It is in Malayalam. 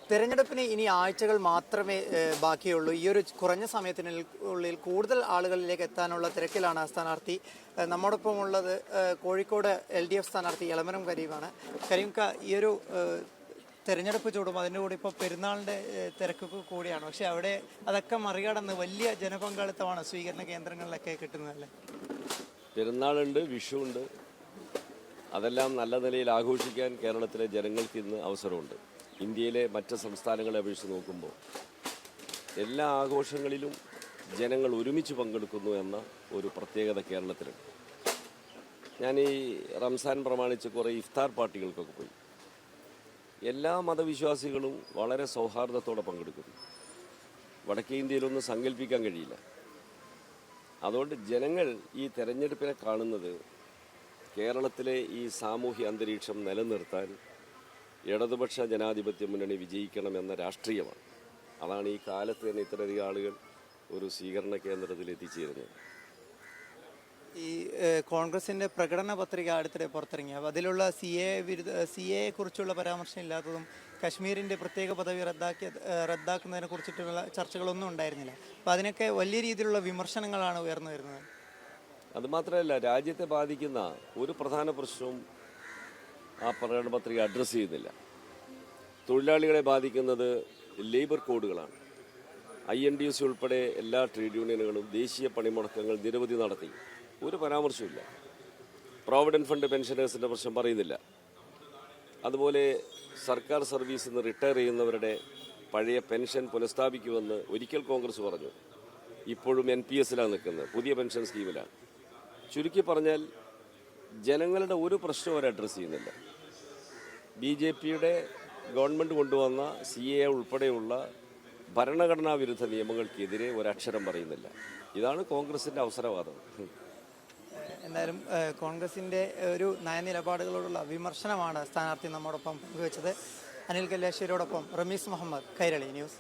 തെരഞ്ഞെടുപ്പിന് ഇനി ആഴ്ചകൾ മാത്രമേ ബാക്കിയുള്ളൂ. ഈ ഒരു കുറഞ്ഞ സമയത്തിനുള്ളിൽ കൂടുതൽ ആളുകളിലേക്ക് എത്താനുള്ള തിരക്കിലാണ് സ്ഥാനാർത്ഥി. നമ്മോടൊപ്പം ഉള്ളത് കോഴിക്കോട് LDF സ്ഥാനാർത്ഥി എളമരം കരീമാണ്. കരീംക, ഈ ഒരു തെരഞ്ഞെടുപ്പ് ചൂടും അതിൻ്റെ കൂടെ ഇപ്പോൾ പെരുന്നാളിൻ്റെ തിരക്കൊക്കെ കൂടിയാണ്. പക്ഷേ അവിടെ അതൊക്കെ മറികടന്ന് വലിയ ജനപങ്കാളിത്തമാണ് സ്വീകരണ കേന്ദ്രങ്ങളിലൊക്കെ കിട്ടുന്നതല്ലേ? പെരുന്നാളുണ്ട്, വിഷുവുണ്ട്, അതെല്ലാം നല്ല നിലയിൽ ആഘോഷിക്കാൻ കേരളത്തിലെ ജനങ്ങൾക്ക് ഇന്ന് അവസരമുണ്ട്. ഇന്ത്യയിലെ മറ്റ് സംസ്ഥാനങ്ങളെ അപേക്ഷിച്ച് നോക്കുമ്പോൾ എല്ലാ ആഘോഷങ്ങളിലും ജനങ്ങൾ ഒരുമിച്ച് പങ്കെടുക്കുന്നു എന്ന ഒരു പ്രത്യേകത കേരളത്തിലുണ്ട്. ഞാൻ ഈ റംസാൻ പ്രമാണിച്ച് കുറേ ഇഫ്താർ പാർട്ടികൾക്കൊക്കെ പോയി. എല്ലാ മതവിശ്വാസികളും വളരെ സൗഹാർദ്ദത്തോടെ പങ്കെടുക്കുന്നു. വടക്കേ ഇന്ത്യയിലൊന്നും സങ്കല്പിക്കാൻ കഴിയില്ല. അതുകൊണ്ട് ജനങ്ങൾ ഈ തെരഞ്ഞെടുപ്പിനെ കാണുന്നത് കേരളത്തിലെ ഈ സാമൂഹ്യ അന്തരീക്ഷം നിലനിർത്താൻ ഇടതുപക്ഷ ജനാധിപത്യ മുന്നണി വിജയിക്കണമെന്ന രാഷ്ട്രീയമാണ്. അതാണ് ഈ കാലത്ത് തന്നെ ഇത്രയധികം ആളുകൾ ഒരു സ്വീകരണ കേന്ദ്രത്തിൽ എത്തിച്ചേരുന്നത്. ഈ കോൺഗ്രസിൻ്റെ പ്രകടന പത്രിക അടുത്തിടെ പുറത്തിറങ്ങി. അപ്പോൾ അതിലുള്ള CA കുറിച്ചുള്ള പരാമർശം ഇല്ലാത്തതും കശ്മീരിൻ്റെ പ്രത്യേക പദവി റദ്ദാക്കുന്നതിനെ കുറിച്ചിട്ടുള്ള ചർച്ചകളൊന്നും ഉണ്ടായിരുന്നില്ല. അപ്പോൾ അതിനൊക്കെ വലിയ രീതിയിലുള്ള വിമർശനങ്ങളാണ് ഉയർന്നു വരുന്നത്. അതുമാത്രമല്ല, രാജ്യത്തെ ബാധിക്കുന്ന ഒരു പ്രധാന പ്രശ്നവും ആ പ്രകടന പത്രിക അഡ്രസ്സ് ചെയ്യുന്നില്ല. തൊഴിലാളികളെ ബാധിക്കുന്നത് ലേബർ കോഡുകളാണ്. INTUC ഉൾപ്പെടെ എല്ലാ ട്രേഡ് യൂണിയനുകളും ദേശീയ പണിമുടക്കങ്ങൾ നിരവധി നടത്തി. ഒരു പരാമർശമില്ല. പ്രോവിഡൻറ്റ് ഫണ്ട് പെൻഷനേഴ്സിൻ്റെ പ്രശ്നം പറയുന്നില്ല. അതുപോലെ സർക്കാർ സർവീസിൽ നിന്ന് റിട്ടയർ ചെയ്യുന്നവരുടെ പഴയ പെൻഷൻ പുനഃസ്ഥാപിക്കുമെന്ന് ഒരിക്കൽ കോൺഗ്രസ് പറഞ്ഞു. ഇപ്പോഴും NPS-ലാണ് നിൽക്കുന്നത്, പുതിയ പെൻഷൻ സ്കീമിലാണ്. ചുരുക്കി പറഞ്ഞാൽ ജനങ്ങളുടെ ഒരു പ്രശ്നം അവർ അഡ്രസ്സ് ചെയ്യുന്നില്ല. BJP-യുടെ ഗവൺമെൻറ് കൊണ്ടുവന്ന CA ഉൾപ്പെടെയുള്ള ഭരണഘടനാ വിരുദ്ധ നിയമങ്ങൾക്കെതിരെ ഒരക്ഷരം പറയുന്നില്ല. ഇതാണ് കോൺഗ്രസിൻ്റെ അവസരവാദം. എന്തായാലും കോൺഗ്രസിൻ്റെ ഒരു നയനിലപാടുകളോടുള്ള വിമർശനമാണ് സ്ഥാനാർത്ഥി നമ്മോടൊപ്പം പങ്കുവച്ചത്. അനിൽ കല്യാശ്ശേരിയോടൊപ്പം റമീസ് മുഹമ്മദ്, കൈരളി ന്യൂസ്.